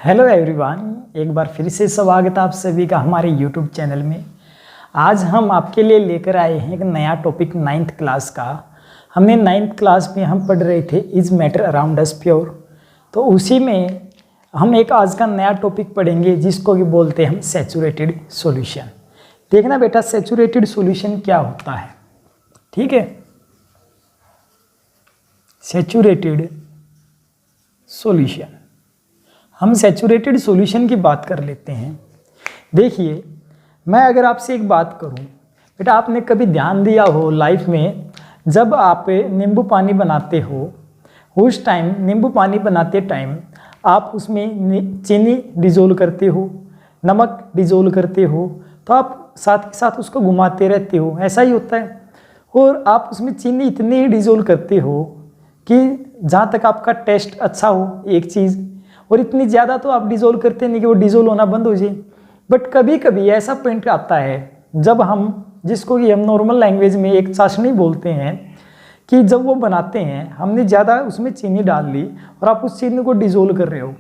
Hello everyone, एक बार फिर से स्वागत है आप सभी का हमारे यूट्यूब चैनल में। आज हम आपके लिए लेकर आए हैं एक नया टॉपिक 9th क्लास का। हमने 9th क्लास में हम पढ़ रहे थे is matter around us pure, तो उसी में हम एक आज का नया टॉपिक पढ़ेंगे जिसको कि बोलते हैं हम सैचुरेटेड सॉल्यूशन। देखना बेटा, सैचुरेटेड सॉल्यूशन क्या होता है, ठीक है। सैचुरेटेड सॉल्यूशन, हम सैचुरेटेड सॉल्यूशन की बात कर लेते हैं। देखिए, मैं अगर आपसे एक बात करूं, बेटा आपने कभी ध्यान दिया हो लाइफ में, जब आप नींबू पानी बनाते हो उस टाइम, नींबू पानी बनाते टाइम आप उसमें चीनी डिज़ोल्व करते हो, नमक डिज़ोल्व करते हो, तो आप साथ के साथ उसको घुमाते रहते हो, ऐसा ही होता है। और आप उसमें चीनी इतनी ही डिज़ोल्व करते हो कि जहाँ तक आपका टेस्ट अच्छा हो एक चीज़, और इतनी ज़्यादा तो आप डिज़ोल्व करते नहीं कि वो डिज़ोल्व होना बंद हो जाए। बट कभी कभी ऐसा पॉइंट आता है जब हम, जिसको कि हम नॉर्मल लैंग्वेज में एक चाशनी बोलते हैं, कि जब वो बनाते हैं हमने ज़्यादा उसमें चीनी डाल ली और आप उस चीनी को डिज़ोल्व कर रहे हो,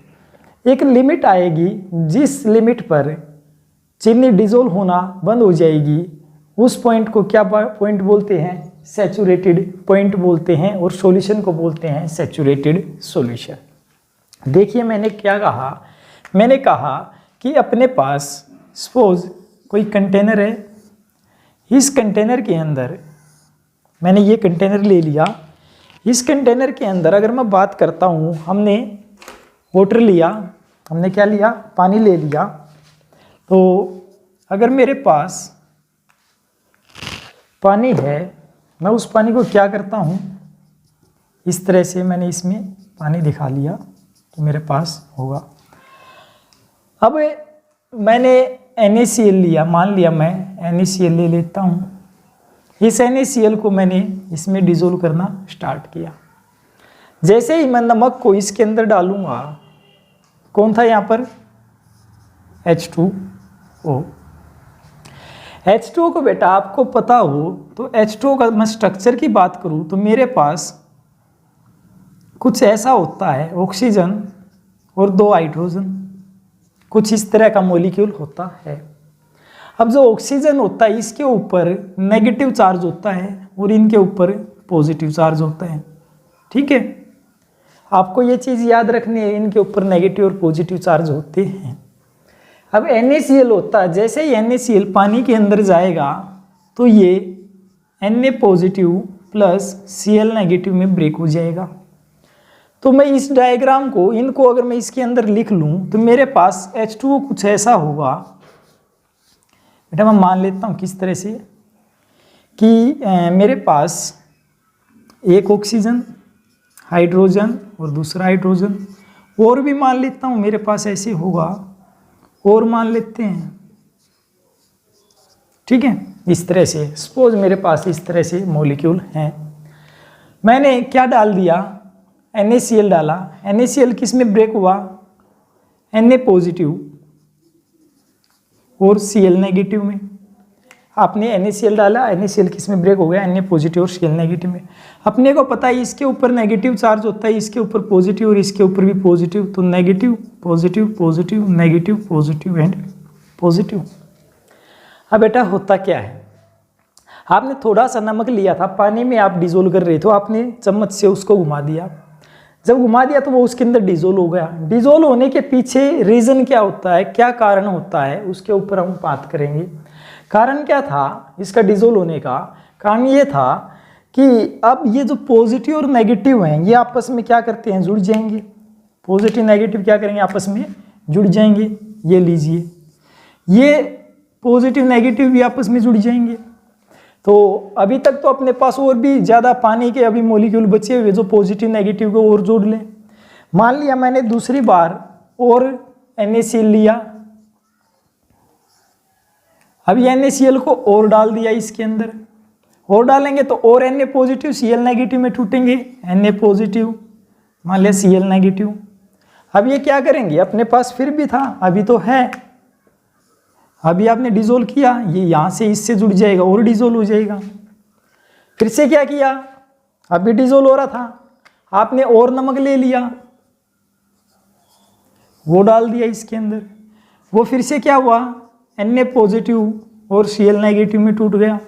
एक लिमिट आएगी जिस लिमिट पर चीनी डिज़ोल्व होना बंद हो जाएगी। उस पॉइंट को क्या पॉइंट बोलते हैं? सैचुरेटेड पॉइंट बोलते हैं, और सॉल्यूशन को बोलते हैं सैचुरेटेड सॉल्यूशन। देखिए, मैंने क्या कहा, मैंने कहा कि अपने पास सपोज कोई कंटेनर है, इस कंटेनर के अंदर मैंने ये कंटेनर ले लिया। इस कंटेनर के अंदर अगर मैं बात करता हूँ, हमने वाटर लिया, हमने क्या लिया? पानी ले लिया। तो अगर मेरे पास पानी है, मैं उस पानी को क्या करता हूँ, इस तरह से मैंने इसमें पानी दिखा लिया कि मेरे पास होगा। अब मैंने NaCl लिया, मान लिया मैं NaCl ले लेता हूँ। इस NaCl को मैंने इसमें डिज़ोल्व करना स्टार्ट किया। जैसे ही मैं नमक को इसके अंदर डालूंगा, कौन था यहाँ पर? H2O। H2O को बेटा आपको पता हो तो H2O का मैं स्ट्रक्चर की बात करूँ तो मेरे पास कुछ ऐसा होता है, ऑक्सीजन और 2 हाइड्रोजन, कुछ इस तरह का मॉलिक्यूल होता है। अब जो ऑक्सीजन होता है इसके ऊपर नेगेटिव चार्ज होता है और इनके ऊपर पॉजिटिव चार्ज होता है, ठीक है। आपको ये चीज़ याद रखनी है, इनके ऊपर नेगेटिव और पॉजिटिव चार्ज होते हैं। अब NaCl होता है, जैसे ही NaCl पानी के अंदर जाएगा तो ये Na positive plus Cl negative में ब्रेक हो जाएगा। तो मैं इस डायग्राम को, इनको अगर मैं इसके अंदर लिख लूँ तो मेरे पास H2O कुछ ऐसा होगा। बेटा मैं मान लेता हूँ किस तरह से कि मेरे पास एक ऑक्सीजन, हाइड्रोजन और दूसरा हाइड्रोजन, और भी मान लेता हूँ मेरे पास ऐसे होगा, और मान लेते हैं, ठीक है। इस तरह से सपोज मेरे पास इस तरह से मॉलिक्यूल हैं। मैंने क्या डाल दिया? NaCl डाला। NaCl किस में ब्रेक हुआ? Na पॉजिटिव और Cl नेगेटिव में। आपने NaCl डाला, NaCl किस में ब्रेक हो गया? Na पॉजिटिव और Cl नेगेटिव में। अपने को पता है इसके ऊपर नेगेटिव चार्ज होता है, इसके ऊपर पॉजिटिव और इसके ऊपर भी पॉजिटिव, तो negative positive positive negative positive and positive. अब बेटा होता क्या है, आपने थोड़ा सा नमक लिया था, पानी में आप डिजोल्व कर रहे थे, आपने चम्मच से उसको घुमा दिया। जब घुमा दिया तो वो उसके अंदर डिजोल्व हो गया। डिजोल्व होने के पीछे रीज़न क्या होता है, क्या कारण होता है, उसके ऊपर हम बात करेंगे। कारण क्या था इसका डिजोल्व होने का? कारण ये था कि अब ये जो पॉजिटिव और नेगेटिव हैं ये आपस में क्या करते हैं? जुड़ जाएंगे। पॉजिटिव नेगेटिव क्या करेंगे? आपस में जुड़ जाएंगे। ये लीजिए, ये पॉजिटिव नेगेटिव भी आपस में जुड़ जाएंगे। तो अभी तक तो अपने पास और भी ज़्यादा पानी के अभी मॉलिक्यूल बचे हुए जो पॉजिटिव नेगेटिव को और जोड़ लें। मान लिया मैंने दूसरी बार और NaCl लिया, अभी NaCl को और डाल दिया इसके अंदर, और डालेंगे तो और Na पॉजिटिव Cl नेगेटिव में टूटेंगे। Na पॉजिटिव, मान लिया Cl नेगेटिव। अब ये क्या करेंगे? अपने पास फिर भी था, अभी तो है, अभी आपने डिजोल्व किया, ये यहाँ से इससे जुड़ जाएगा और डिजोल्व हो जाएगा। फिर से क्या किया? अभी डिजोल्व हो रहा था, आपने और नमक ले लिया, वो डाल दिया इसके अंदर, वो फिर से क्या हुआ, Na पॉजिटिव और Cl नेगेटिव में टूट गया।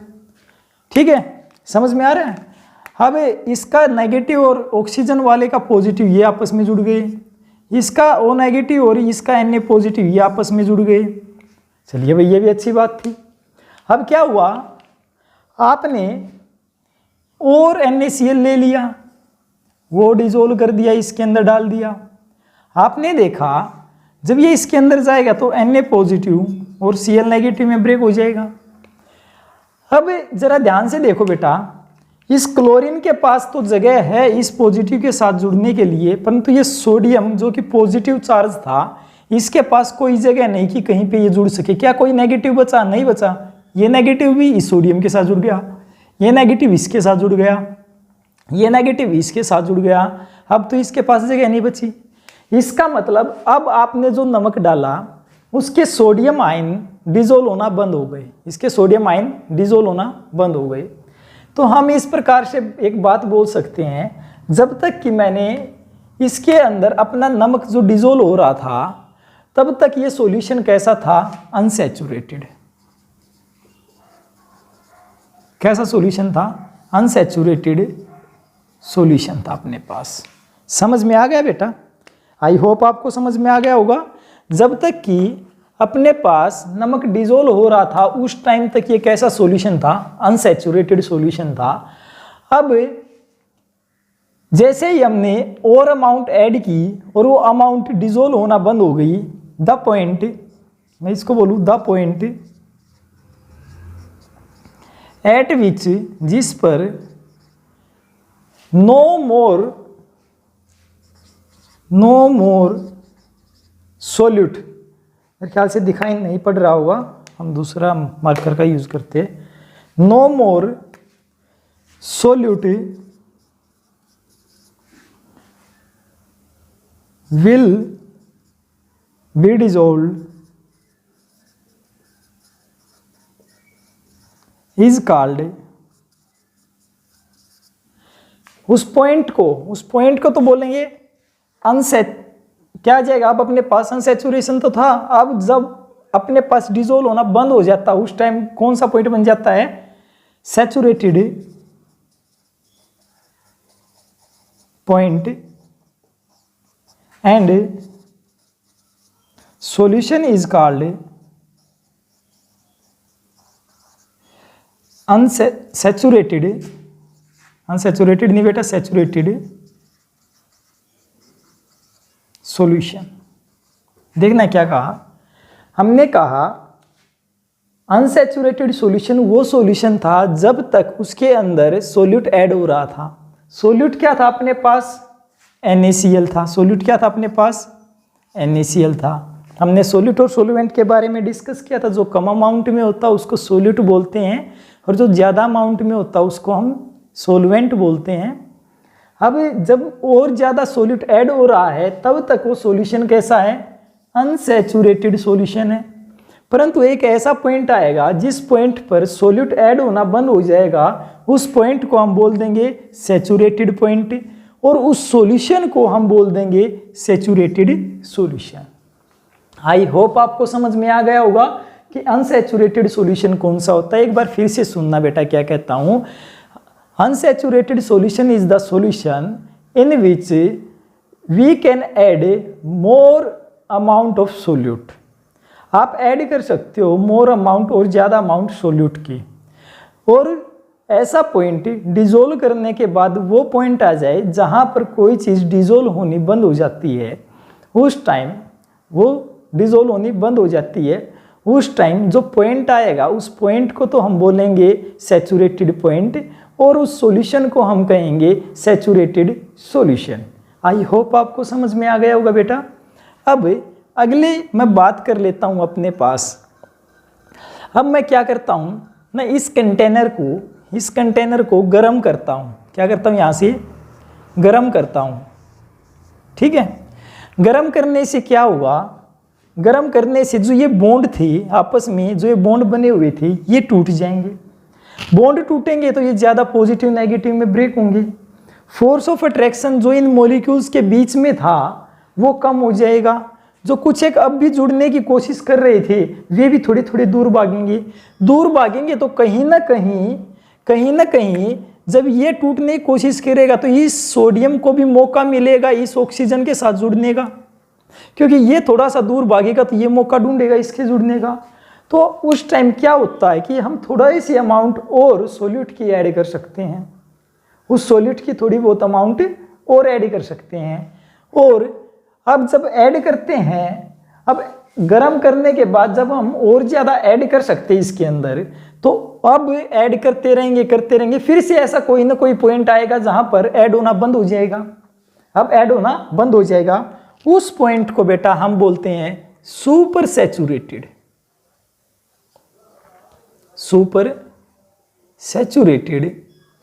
ठीक है, समझ में आ रहा है। अब इसका नेगेटिव और ऑक्सीजन वाले का पॉजिटिव ये आपस में जुड़ गए, इसका O नेगेटिव और इसका Na पॉजिटिव ये आपस में जुड़ गए। चलिए भाई, ये भी अच्छी बात थी। अब क्या हुआ, आपने और NaCl ले लिया, वो डिजोल्व कर दिया, इसके अंदर डाल दिया। आपने देखा जब ये इसके अंदर जाएगा तो Na पॉजिटिव और Cl नेगेटिव में ब्रेक हो जाएगा। अब जरा ध्यान से देखो बेटा, इस क्लोरीन के पास तो जगह है इस पॉजिटिव के साथ जुड़ने के लिए, परंतु ये सोडियम जो कि पॉजिटिव चार्ज था, इसके पास कोई जगह नहीं कि कहीं पे ये जुड़ सके। क्या कोई नेगेटिव बचा? नहीं बचा। ये नेगेटिव भी इस सोडियम के साथ जुड़ गया, ये नेगेटिव इसके साथ जुड़ गया, ये नेगेटिव इसके साथ जुड़ गया। अब तो इसके पास जगह नहीं बची। इसका मतलब अब आपने जो नमक डाला उसके सोडियम आयन डिजोल्व होना बंद हो गए, इसके सोडियम आयन डिजोल्व होना बंद हो गए। तो हम इस प्रकार से एक बात बोल सकते हैं, जब तक कि मैंने इसके अंदर अपना नमक जो डिजोल्व हो रहा था तब तक ये सॉल्यूशन कैसा था? अनसैचुरेटेड। कैसा सॉल्यूशन था? अनसैचुरेटेड सॉल्यूशन था अपने पास। समझ में आ गया बेटा? आई होप आपको समझ में आ गया होगा। जब तक कि अपने पास नमक डिजोल्व हो रहा था उस टाइम तक ये कैसा सॉल्यूशन था? अनसैचुरेटेड सॉल्यूशन था। अब जैसे ही हमने और अमाउंट ऐड की और वो अमाउंट डिजोल्व होना बंद हो गई, द पॉइंट, मैं इसको बोलूं द पॉइंट एट विच, जिस पर नो मोर सोल्यूट, मेरे ख्याल से दिखाई नहीं पड़ रहा होगा, हम दूसरा मार्कर का यूज करते हैं। No more solute will be dissolved is called, उस पॉइंट को तो बोलेंगे क्या आ जाएगा? अब अपने पास अनसैचुरेशन तो था, अब जब अपने पास डिजोल्व होना बंद हो जाता उस टाइम कौन सा पॉइंट बन जाता है? Saturated point, and solution is called unsaturated नहीं बेटा, सैचुरेटेड सॉल्यूशन। देखना क्या कहा हमने, कहा अनसैचुरेटेड सॉल्यूशन वो सॉल्यूशन था जब तक उसके अंदर सोल्यूट ऐड हो रहा था। सोल्यूट क्या था अपने पास? NaCl था। सोल्यूट क्या था अपने पास? NaCl था। हमने सोल्यूट और सोल्यूएंट के बारे में डिस्कस किया था। जो कम अमाउंट में होता है उसको सोल्यूट बोलते हैं और जो ज़्यादा अमाउंट में होता है उसको हम सोल्वेंट बोलते हैं। अब जब और ज़्यादा सोल्यूट ऐड हो रहा है तब तक वो सॉल्यूशन कैसा है? अनसैचुरेटेड सॉल्यूशन है। परंतु एक ऐसा पॉइंट आएगा जिस पॉइंट पर सोल्यूट ऐड होना बंद हो जाएगा, उस पॉइंट को हम बोल देंगे सैचुरेटेड पॉइंट, और उस सॉल्यूशन को हम बोल देंगे सैचुरेटेड सॉल्यूशन। आई होप आपको समझ में आ गया होगा कि अनसैचुरेटेड सॉल्यूशन कौन सा होता है। एक बार फिर से सुनना बेटा क्या कहता हूँ। Unsaturated solution is the solution in which we can add more amount of solute। आप ऐड कर सकते हो मोर अमाउंट और ज़्यादा अमाउंट सोल्यूट की, और ऐसा पॉइंट डिजोल्व करने के बाद वो पॉइंट आ जाए जहाँ पर कोई चीज़ डिजोल्व होनी बंद हो जाती है, उस टाइम वो डिजोल्व होनी बंद हो जाती है, उस टाइम जो पॉइंट आएगा उस पॉइंट को तो हम बोलेंगे सैचुरेटेड पॉइंट, और उस सॉल्यूशन को हम कहेंगे सैचुरेटेड सॉल्यूशन। आई होप आपको समझ में आ गया होगा बेटा। अब अगले मैं बात कर लेता हूँ अपने पास। अब मैं क्या करता हूँ, मैं इस कंटेनर को गर्म करता हूँ। क्या करता हूँ? यहाँ से गर्म करता हूँ। ठीक है, गर्म करने से क्या हुआ? गर्म करने से जो ये बॉन्ड थे आपस में, जो ये बॉन्ड बने हुए थे, ये टूट जाएंगे। बॉन्ड टूटेंगे तो ये ज़्यादा पॉजिटिव नेगेटिव में ब्रेक होंगे। फोर्स ऑफ अट्रैक्शन जो इन मॉलिक्यूल्स के बीच में था वो कम हो जाएगा। जो कुछ एक अब भी जुड़ने की कोशिश कर रहे थे वे भी थोड़े थोड़े दूर भागेंगे तो कहीं ना कहीं जब ये टूटने की कोशिश करेगा तो इस सोडियम को भी मौका मिलेगा इस ऑक्सीजन के साथ जुड़ने का, क्योंकि ये थोड़ा सा दूर भागेगा तो ये मौका ढूंढेगा इसके जुड़ने का। तो उस टाइम क्या होता है कि हम थोड़ा सी अमाउंट और सॉल्यूट की ऐड कर सकते हैं, उस सॉल्यूट की थोड़ी बहुत अमाउंट और ऐड कर सकते हैं। और अब जब ऐड करते हैं, अब गर्म करने के बाद जब हम और ज़्यादा ऐड कर सकते हैं इसके अंदर, तो अब ऐड करते रहेंगे, फिर से ऐसा कोई ना कोई पॉइंट आएगा जहां पर ऐड होना बंद हो जाएगा। अब ऐड होना बंद हो जाएगा, उस पॉइंट को बेटा हम बोलते हैं सुपर सैचुरेटेड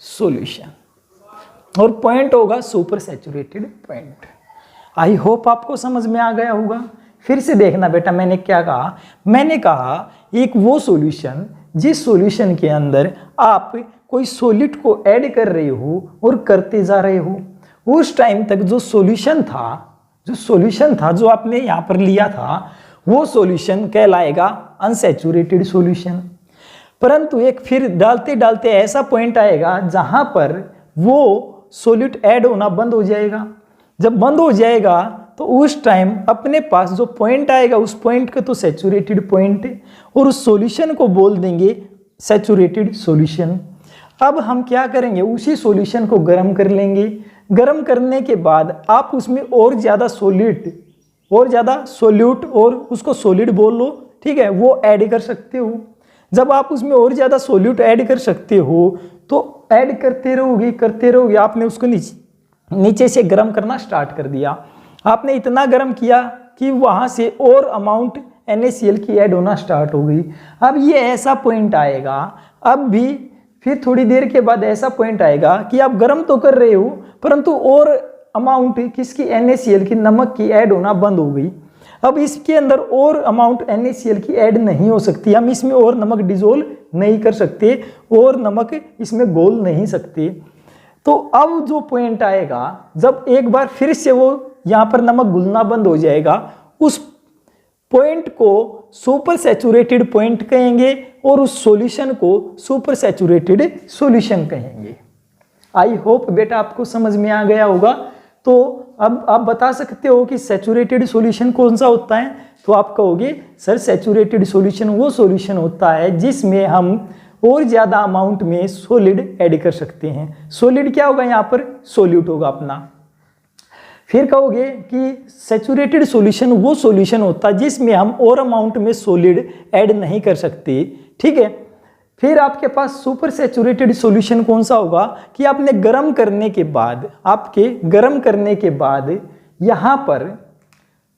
सॉल्यूशन, और पॉइंट होगा super saturated point. I hope आपको समझ में आ गया होगा। फिर से देखना बेटा, मैंने क्या कहा, मैंने कहा एक वो सॉल्यूशन जिस सॉल्यूशन के अंदर आप कोई सॉलिड को ऐड कर रहे हो और करते जा रहे हो, उस टाइम तक जो सॉल्यूशन था जो आपने यहाँ पर लिया था, वो सॉल्यूशन कहलाएगा अनसैचुरेटेड सॉल्यूशन। परंतु एक फिर डालते डालते ऐसा पॉइंट आएगा जहां पर वो सॉल्यूट ऐड होना बंद हो जाएगा। जब बंद हो जाएगा तो उस टाइम अपने पास जो पॉइंट आएगा उस पॉइंट को तो सैचुरेटेड पॉइंट और उस सॉल्यूशन को बोल देंगे सैचुरेटेड सॉल्यूशन। अब हम क्या करेंगे, उसी सॉल्यूशन को गर्म कर लेंगे। गर्म करने के बाद आप उसमें और ज़्यादा सोल्यूट और उसको सॉलिड बोल लो, ठीक है, वो ऐड कर सकते हो। जब आप उसमें और ज़्यादा सॉल्यूट ऐड कर सकते हो तो ऐड करते रहोगे। आपने उसको नीचे से गर्म करना स्टार्ट कर दिया। आपने इतना गर्म किया कि वहाँ से और अमाउंट NaCl की ऐड होना स्टार्ट हो गई। अब ये ऐसा पॉइंट आएगा, अब भी फिर थोड़ी देर के बाद ऐसा पॉइंट आएगा कि आप गर्म तो कर रहे हो परंतु और अमाउंट किसकी, NaCl की, नमक की ऐड होना बंद हो गई। अब इसके अंदर और अमाउंट NaCl की ऐड नहीं हो सकती, हम इसमें और नमक डिजोल्व नहीं कर सकते और नमक इसमें घोल नहीं सकते। तो अब जो पॉइंट आएगा, जब एक बार फिर से वो यहाँ पर नमक घुलना बंद हो जाएगा, उस पॉइंट को सुपर सैचुरेटेड पॉइंट कहेंगे और उस सॉल्यूशन को सुपर सैचुरेटेड सॉल्यूशन कहेंगे। आई होप बेटा आपको समझ में आ गया होगा। तो अब आप बता सकते हो कि सैचुरेटेड सॉल्यूशन कौन सा होता है, तो आप कहोगे सर सैचुरेटेड सॉल्यूशन वो सॉल्यूशन होता है जिसमें हम और ज़्यादा अमाउंट में सॉलिड ऐड कर सकते हैं। सॉलिड क्या होगा, यहाँ पर सॉल्यूट होगा अपना। फिर कहोगे कि सैचुरेटेड सॉल्यूशन वो सॉल्यूशन होता है जिसमें हम और अमाउंट में सॉलिड ऐड नहीं कर सकते, ठीक है। फिर आपके पास सुपर सैचुरेटेड सॉल्यूशन कौन सा होगा कि आपने गर्म करने के बाद,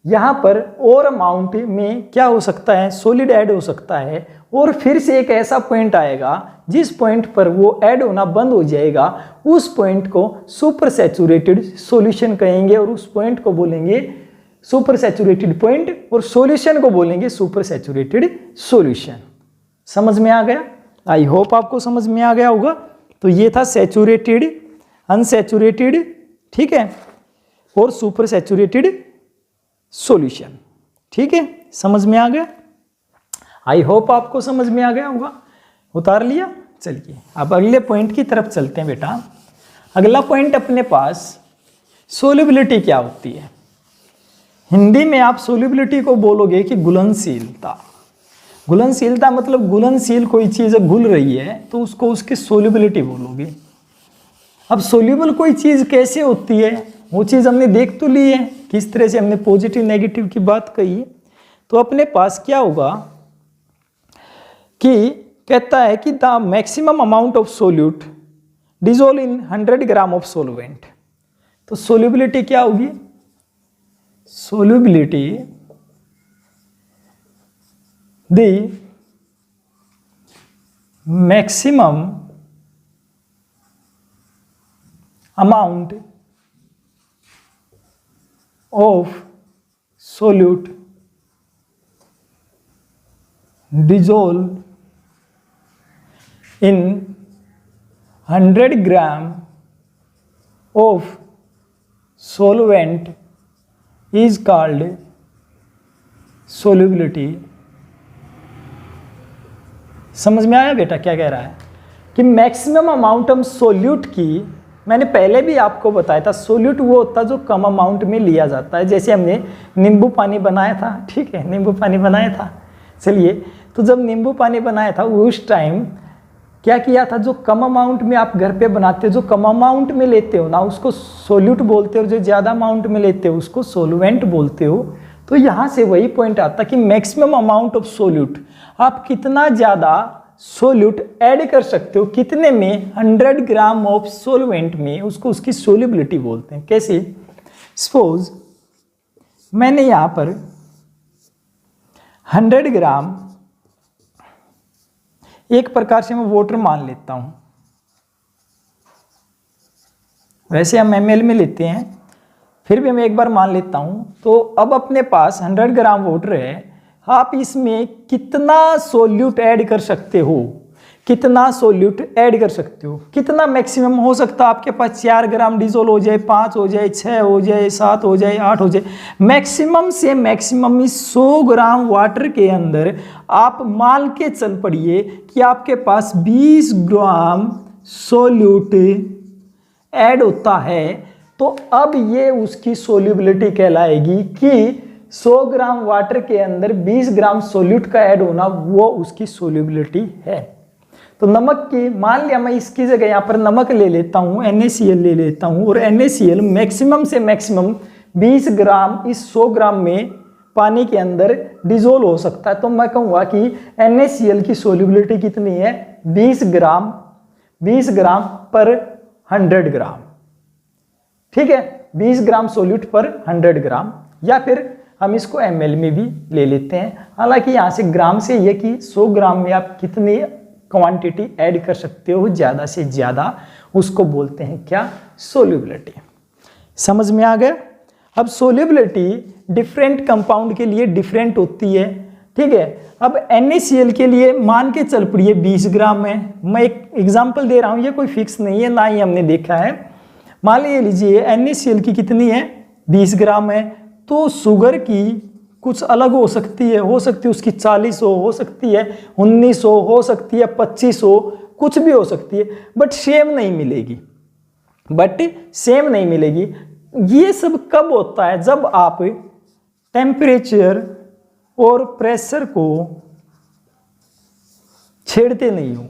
यहाँ पर और अमाउंट में क्या हो सकता है, सॉलिड ऐड हो सकता है। और फिर से एक ऐसा पॉइंट आएगा जिस पॉइंट पर वो ऐड होना बंद हो जाएगा, उस पॉइंट को सुपर सैचुरेटेड सॉल्यूशन कहेंगे और उस पॉइंट को बोलेंगे सुपर सैचुरेटेड पॉइंट और सॉल्यूशन को बोलेंगे सुपर सैचुरेटेड सॉल्यूशन। समझ में आ गया? आई होप आपको समझ में आ गया होगा। तो ये था सैचुरेटेड, अनसैचुरेटेड, ठीक है, और सुपर सैचुरेटेड सॉल्यूशन, ठीक है, समझ में आ गया। आई होप आपको समझ में आ गया होगा। उतार लिया। चलिए अब अगले पॉइंट की तरफ चलते हैं बेटा। अगला पॉइंट अपने पास सोल्युबिलिटी क्या होती है। हिंदी में आप सोल्युबिलिटी को बोलोगे कि घुलनशीलता। घुलनशीलता मतलब घुलनशील कोई चीज़ घुल रही है तो उसको उसकी सोल्युबिलिटी बोलोगे। अब सोल्यूबल कोई चीज़ कैसे होती है वो चीज़ हमने देख तो ली है, किस तरह से हमने पॉजिटिव नेगेटिव की बात कही। तो अपने पास क्या होगा कि कहता है कि the maximum amount of solute dissolve in 100 gram of solvent. तो सोल्युबिलिटी क्या होगी? Solubility the maximum amount of solute dissolved in 100 gram of solvent is called solubility. समझ में आया बेटा क्या कह रहा है कि मैक्सिमम अमाउंट हम सोल्यूट की, मैंने पहले भी आपको बताया था सोल्यूट वो होता है जो कम अमाउंट में लिया जाता है। जैसे हमने नींबू पानी बनाया था, ठीक है, नींबू पानी बनाया था। चलिए, तो जब नींबू पानी बनाया था उस टाइम क्या किया था, जो कम अमाउंट में आप घर पे बनाते हो, जो कम अमाउंट में लेते हो ना उसको सोल्यूट बोलते हो, जो ज़्यादा अमाउंट में लेते हो उसको सोलवेंट बोलते हो। तो यहाँ से वही पॉइंट आता कि मैक्सिमम अमाउंट ऑफ सोल्यूट, आप कितना ज़्यादा सोल्यूट ऐड कर सकते हो, कितने में, 100 ग्राम ऑफ सोलवेंट में, उसको उसकी सोल्यूबिलिटी बोलते हैं। कैसे, सपोज मैंने यहाँ पर 100 ग्राम, एक प्रकार से मैं वाटर मान लेता हूँ, वैसे हम ml में लेते हैं, फिर भी मैं एक बार मान लेता हूँ। तो अब अपने पास 100 ग्राम वाटर है, आप इसमें कितना सोल्यूट ऐड कर सकते हो, कितना सोल्यूट ऐड कर सकते हो, कितना मैक्सिमम हो सकता है आपके पास, 4 ग्राम डिजोल हो जाए, 5 हो जाए, 6 हो जाए, 7 हो जाए, 8 हो जाए, मैक्सिमम से मैक्सिमम इस 100 ग्राम वाटर के अंदर आप मान के चल पड़िए कि आपके पास 20 ग्राम सोल्यूट ऐड होता है। तो अब ये उसकी सोल्यूबिलिटी कहलाएगी कि 100 ग्राम वाटर के अंदर 20 ग्राम सोल्यूट का ऐड होना, वो उसकी सोल्यूबिलिटी है। तो नमक की, मान लिया मैं इसकी जगह यहाँ पर नमक ले लेता हूँ, NaCl ले लेता हूँ, और NaCl मैक्सिमम से मैक्सिमम 20 ग्राम इस 100 ग्राम में पानी के अंदर डिजोल हो सकता है। तो मैं कहूँगा कि NaCl की सोल्यूबिलिटी कितनी है, 20 ग्राम पर 100 ग्राम, ठीक है, 20 ग्राम सोल्यूट पर 100 ग्राम, या फिर हम इसको ml में भी ले लेते हैं। हालांकि यहाँ से ग्राम से ये कि 100 ग्राम में आप कितनी क्वांटिटी ऐड कर सकते हो, ज़्यादा से ज़्यादा, उसको बोलते हैं क्या, सोल्यूबिलिटी। समझ में आ गया। अब सोल्यूबिलिटी डिफरेंट कंपाउंड के लिए डिफरेंट होती है, ठीक है। अब NaCl के लिए मान के चल पड़िए 20 ग्राम है, मैं एक एग्जाम्पल दे रहा हूँ, ये कोई फिक्स नहीं है, ना ही हमने देखा है। मान लीजिए NaCl की कितनी है, 20 ग्राम है, तो शुगर की कुछ अलग हो सकती है उसकी 40 हो सकती है 19 हो सकती है 25 कुछ भी हो सकती है, बट सेम नहीं मिलेगी। ये सब कब होता है, जब आप टेम्परेचर और प्रेशर को छेड़ते नहीं हो,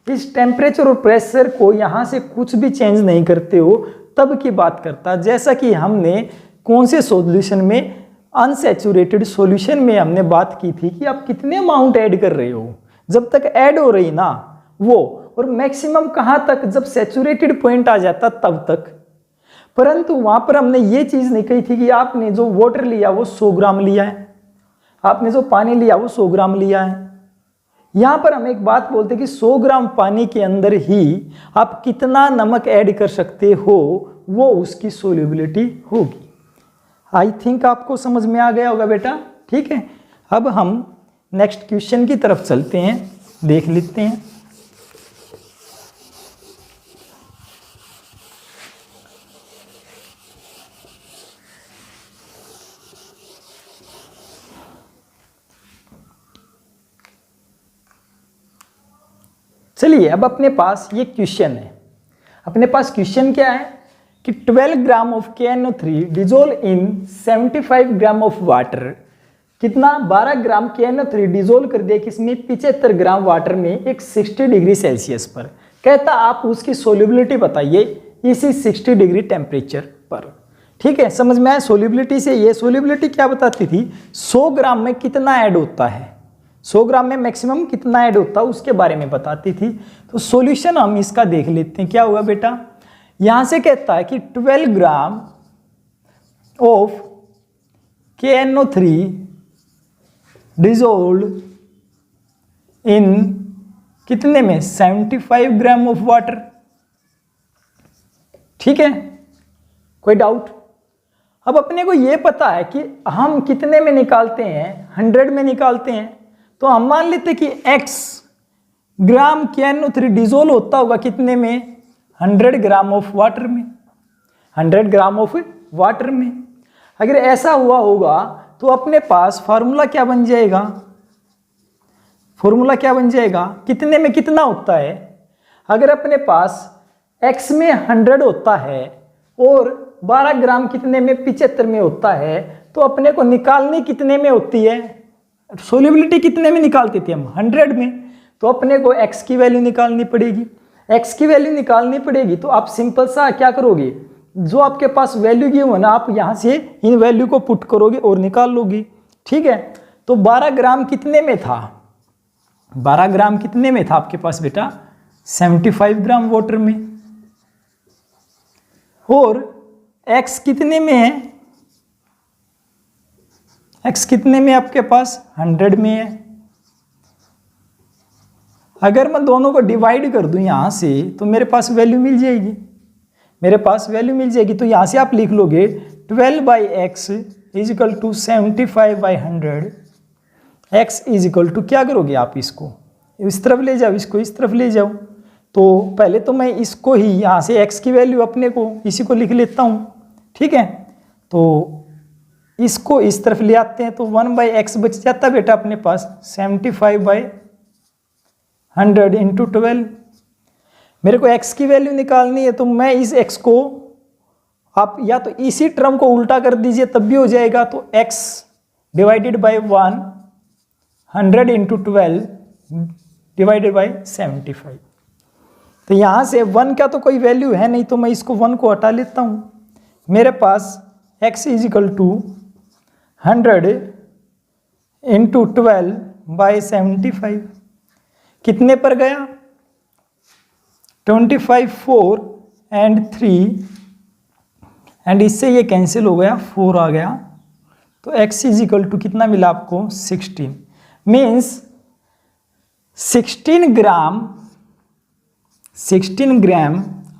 इस टेम्परेचर और प्रेशर को यहाँ से कुछ भी चेंज नहीं करते हो, तब की बात करता। जैसा कि हमने कौन से सॉल्यूशन में, अनसैचुरेटेड सॉल्यूशन में हमने बात की थी कि आप कितने अमाउंट ऐड कर रहे हो, जब तक ऐड हो रही ना वो, और मैक्सिमम कहाँ तक, जब सैचुरेटेड पॉइंट आ जाता तब तक। परंतु वहाँ पर हमने ये चीज़ नहीं कही थी कि आपने जो वाटर लिया वो 100 ग्राम लिया है, आपने जो पानी लिया वो 100 ग्राम लिया है। यहाँ पर हम एक बात बोलते हैं कि 100 ग्राम पानी के अंदर ही आप कितना नमक ऐड कर सकते हो, वो उसकी सोल्यूबिलिटी होगी। आई थिंक आपको समझ में आ गया होगा बेटा, ठीक है। अब हम नेक्स्ट क्वेश्चन की तरफ चलते हैं, देख लेते हैं। चलिए, अब अपने पास ये क्वेश्चन है, अपने पास क्वेश्चन क्या है कि 12 gram of KNO3 dissolve in 75 gram of water, कितना, 12 ग्राम KNO3 डिजोल कर दिया किसमें, 75 ग्राम वाटर में, एक 60 डिग्री सेल्सियस पर। कहता आप उसकी सोल्यूबिलिटी बताइए इसी 60 डिग्री टेम्परेचर पर, ठीक है। समझ में आया। सोल्यूबिलिटी से ये सोल्यूबिलिटी क्या बताती थी, 100 ग्राम में कितना ऐड होता है, 100 ग्राम में मैक्सिमम कितना ऐड होता है उसके बारे में बताती थी। तो सॉल्यूशन हम इसका देख लेते हैं, क्या हुआ बेटा। यहां से कहता है कि 12 ग्राम ऑफ KNO3 डिजोल्ड इन कितने में, 75 ग्राम ऑफ वाटर, ठीक है, कोई डाउट। अब अपने को यह पता है कि हम कितने में निकालते हैं, 100 में निकालते हैं। तो हम मान लेते हैं कि x ग्राम KNO3 डिजोल होता होगा कितने में, 100 ग्राम ऑफ वाटर में, 100 ग्राम ऑफ वाटर में। अगर ऐसा हुआ होगा तो अपने पास फार्मूला क्या बन जाएगा, फॉर्मूला क्या बन जाएगा, कितने में कितना होता है। अगर अपने पास x में 100 होता है और 12 ग्राम कितने में 75 में होता है, तो अपने को निकालनी कितने में होती है, सोल्यूबिलिटी कितने में निकालते थे हम, 100 में। तो अपने को x की वैल्यू निकालनी पड़ेगी। x की वैल्यू निकालनी पड़ेगी तो आप सिंपल सा क्या करोगे, जो आपके पास वैल्यू गिवन है ना, आप यहाँ से इन वैल्यू को पुट करोगे और निकाल लोगे। ठीक है, तो 12 ग्राम कितने में था, 12 ग्राम कितने में था आपके पास बेटा, 75 ग्राम वाटर में। और x कितने में है, x कितने में आपके पास 100 में है। अगर मैं दोनों को डिवाइड कर दूं यहां से तो मेरे पास वैल्यू मिल जाएगी, मेरे पास वैल्यू मिल जाएगी। तो यहां से आप लिख लोगे 12/x is equal to 75/100। x is equal to क्या करोगे आप, इसको इस तरफ ले जाओ, इसको इस तरफ ले जाओ। तो पहले तो मैं इसको ही यहाँ से x की वैल्यू अपने को इसी को लिख लेता हूँ। ठीक है, तो इसको इस तरफ ले आते हैं तो 1/x बच जाता है बेटा अपने पास 75/100 इंटू 12। मेरे को x की वैल्यू निकालनी है तो मैं इस x को आप या तो इसी टर्म को उल्टा कर दीजिए तब भी हो जाएगा। तो x divided by 100 into 12 divided by 75। तो यहाँ से 1 का तो कोई वैल्यू है नहीं तो मैं इसको 1 को हटा लेता हूँ। मेरे पास x is equal to 100 into 12/75 कितने पर गया, 25 4 एंड 3 एंड इससे ये कैंसिल हो गया, 4 आ गया। तो x इज इक्वल टू कितना मिला आपको, 16। मीन्स 16 ग्राम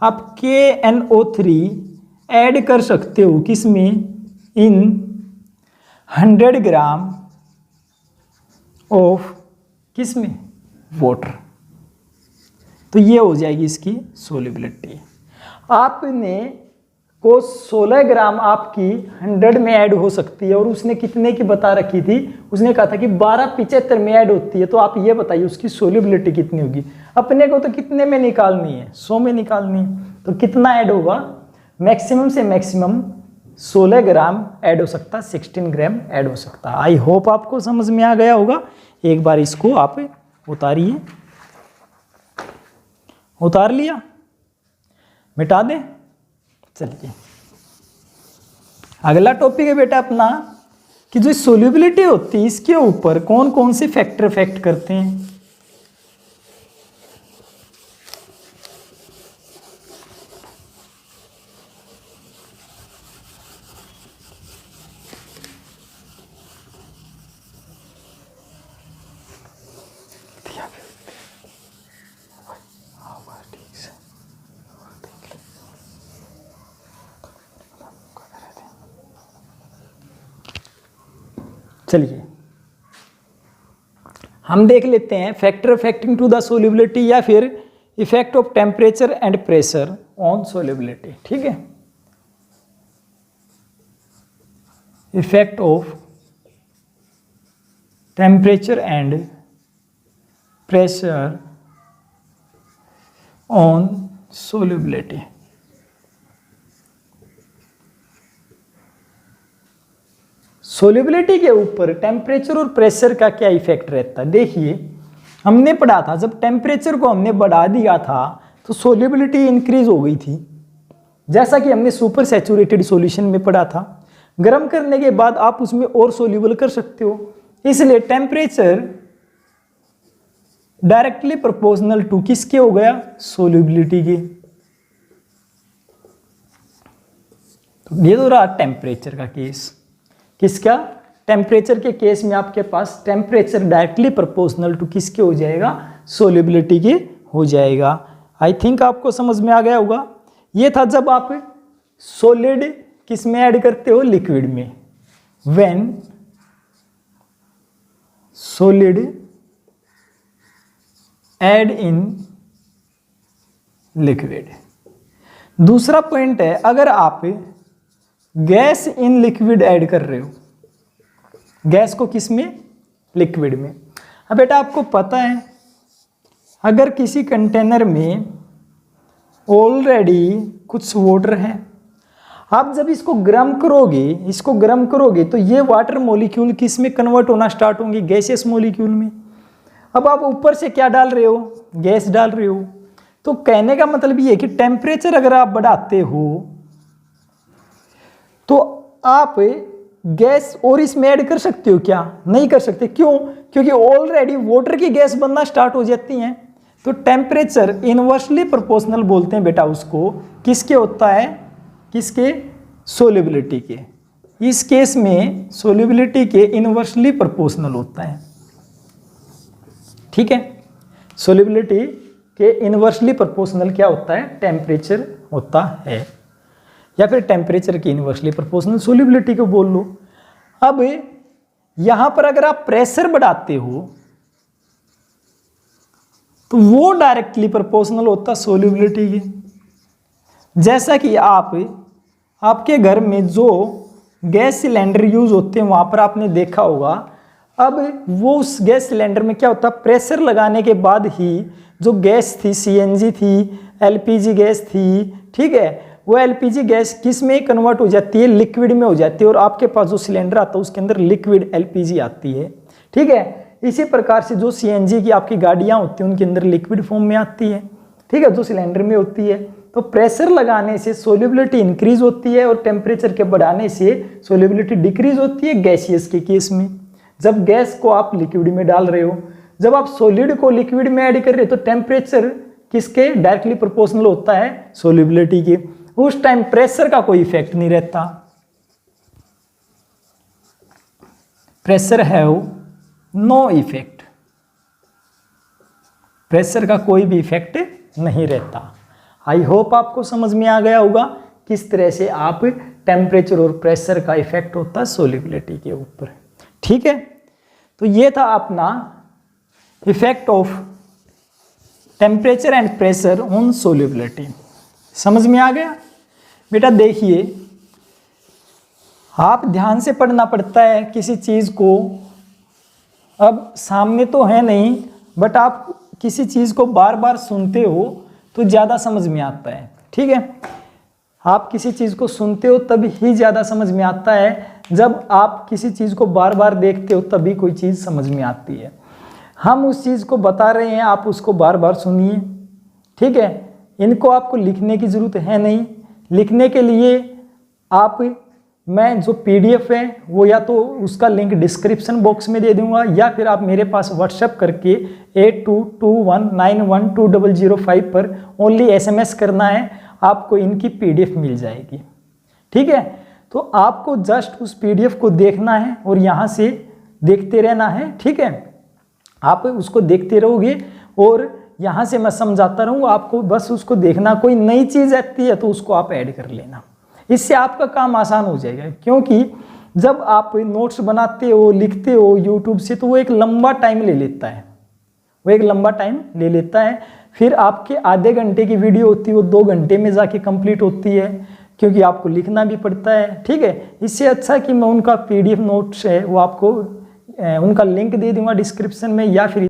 आप KNO3 ऐड कर सकते हो किसमें, इन 100 ग्राम ऑफ किसमें, वाटर। तो ये हो जाएगी इसकी सोल्यूबिलिटी। आपने को 16 ग्राम आपकी 100 में ऐड हो सकती है और उसने कितने की बता रखी थी, उसने कहा था कि 12/75 में ऐड होती है। तो आप ये बताइए उसकी सोल्यूबिलिटी कितनी होगी। अपने को तो कितने में निकालनी है, 100 में निकालनी है। तो कितना ऐड होगा, मैक्सिमम से मैक्सिमम 16 ग्राम ऐड हो सकता है, 16 ग्राम ऐड हो सकता है। आई होप आपको समझ में आ गया होगा। एक बार इसको आप उतारिए, उतार लिया, मिटा दें। चलिए अगला टॉपिक है बेटा अपना कि जो सोल्यूबिलिटी होती है इसके ऊपर कौन कौन से फैक्टर इफेक्ट करते हैं। चलिए हम देख लेते हैं factor affecting to the solubility या फिर effect of temperature and pressure on solubility. ठीक है, effect of temperature and pressure on solubility. Solubility के ऊपर टेम्परेचर और प्रेशर का क्या इफेक्ट रहता है। देखिए हमने पढ़ा था जब टेम्परेचर को हमने बढ़ा दिया था तो सोल्यूबिलिटी इंक्रीज हो गई थी, जैसा कि हमने सुपर सैचुरेटेड सॉल्यूशन में पढ़ा था। गर्म करने के बाद आप उसमें और सोल्यूबल कर सकते हो, इसलिए टेम्परेचर डायरेक्टली प्रोपोर्शनल टू किसके हो गया, सोल्यूबिलिटी के। तो ये तो रहा टेम्परेचर का केस। किसका, टेम्परेचर के केस में आपके पास टेम्परेचर डायरेक्टली प्रोपोर्शनल टू किसके हो जाएगा, सोल्यूबिलिटी के हो जाएगा। आई थिंक आपको समझ में आ गया होगा। ये था जब आप सॉलिड किस में ऐड करते हो, लिक्विड में। When solid add in liquid. दूसरा पॉइंट है अगर आप गैस इन लिक्विड ऐड कर रहे हो, गैस को किस में, लिक्विड में। अब बेटा आपको पता है अगर किसी कंटेनर में ऑलरेडी कुछ वाटर है, आप जब इसको गर्म करोगे तो ये वाटर मॉलिक्यूल किस में कन्वर्ट होना स्टार्ट होंगे, गैसियस मॉलिक्यूल में। अब आप ऊपर से क्या डाल रहे हो, गैस डाल रहे हो। तो कहने का मतलब ये है कि टेम्परेचर अगर आप बढ़ाते हो तो आप गैस और इसमें ऐड कर सकते हो क्या, नहीं कर सकते। क्यों, क्योंकि ऑलरेडी वाटर की गैस बनना स्टार्ट हो जाती है। तो टेम्परेचर इनवर्सली प्रोपोर्शनल बोलते हैं बेटा उसको, किसके होता है, किसके, सोल्युबिलिटी के। इस केस में सोल्युबिलिटी के इनवर्सली प्रोपोर्शनल होता है, ठीक है। सोल्युबिलिटी के इनवर्सली प्रोपोर्शनल क्या होता है, टेम्परेचर होता है, या फिर टेम्परेचर की इनवर्सली प्रोपोर्शनल सोल्युबिलिटी को बोल लो। अब यहां पर अगर आप प्रेशर बढ़ाते हो तो वो डायरेक्टली प्रोपोर्शनल होता सोल्युबिलिटी के। जैसा कि आपके घर में जो गैस सिलेंडर यूज होते हैं वहां पर आपने देखा होगा, अब वो उस गैस सिलेंडर में क्या होता है, प्रेशर लगाने के बाद ही जो गैस थी, सीएनजी थी, एलपीजी गैस थी, ठीक है, वो एलपीजी गैस किस में कन्वर्ट हो जाती है, लिक्विड में हो जाती है। और आपके पास जो सिलेंडर आता है उसके अंदर लिक्विड एलपीजी आती है, ठीक है। इसी प्रकार से जो सीएनजी की आपकी गाड़ियां होती हैं उनके अंदर लिक्विड फॉर्म में आती है, ठीक है, जो सिलेंडर में होती है। तो प्रेशर लगाने से सोल्युबिलिटी इंक्रीज होती है और टेम्परेचर के बढ़ाने से सोल्युबिलिटी डिक्रीज होती है गैसियस के केस में। जब गैस को आप लिक्विड में डाल रहे हो, जब आप सॉलिड को लिक्विड में ऐड कर रहे हो तो टेम्परेचर किसके डायरेक्टली प्रोपोर्शनल होता है, सोल्युबिलिटी के। उस टाइम प्रेशर का कोई इफेक्ट नहीं रहता, pressure have no effect, pressure का कोई भी इफेक्ट नहीं रहता। आई होप आपको समझ में आ गया होगा किस तरह से आप टेम्परेचर और प्रेशर का इफेक्ट होता है सोल्युबिलिटी के ऊपर, ठीक है। तो ये था अपना effect of temperature and pressure on solubility. समझ में आ गया बेटा। देखिए आप ध्यान से पढ़ना पड़ता है किसी चीज़ को, अब सामने तो है नहीं बट आप किसी चीज़ को बार बार सुनते हो तो ज़्यादा समझ में आता है, ठीक है। आप किसी चीज़ को सुनते हो तभी ही ज़्यादा समझ में आता है, जब आप किसी चीज़ को बार बार देखते हो तभी कोई चीज़ समझ में आती है। हम उस चीज़ को बता रहे हैं, आप उसको बार बार सुनिए, ठीक है। इनको आपको लिखने की ज़रूरत है नहीं, लिखने के लिए मैं जो पीडीएफ है वो या तो उसका लिंक डिस्क्रिप्शन बॉक्स में दे दूंगा, या फिर आप मेरे पास व्हाट्सएप करके 8221912005 पर ओनली एसएमएस करना है, आपको इनकी पीडीएफ मिल जाएगी, ठीक है। तो आपको जस्ट उस पीडीएफ को देखना है और यहाँ से देखते रहना है, ठीक है। आप उसको देखते रहोगे और यहाँ से मैं समझाता रहूँगा, आपको बस उसको देखना। कोई नई चीज़ आती है तो उसको आप ऐड कर लेना, इससे आपका काम आसान हो जाएगा। क्योंकि जब आप नोट्स बनाते हो, लिखते हो यूट्यूब से, तो वो एक लंबा टाइम ले लेता है, फिर आपके आधे घंटे की वीडियो होती है वो 2 घंटे में जाके कंप्लीट होती है, क्योंकि आपको लिखना भी पड़ता है, ठीक है। इससे अच्छा कि मैं उनका पीडीएफ नोट्स है वो आपको उनका लिंक दे दूंगा डिस्क्रिप्शन में, या फिर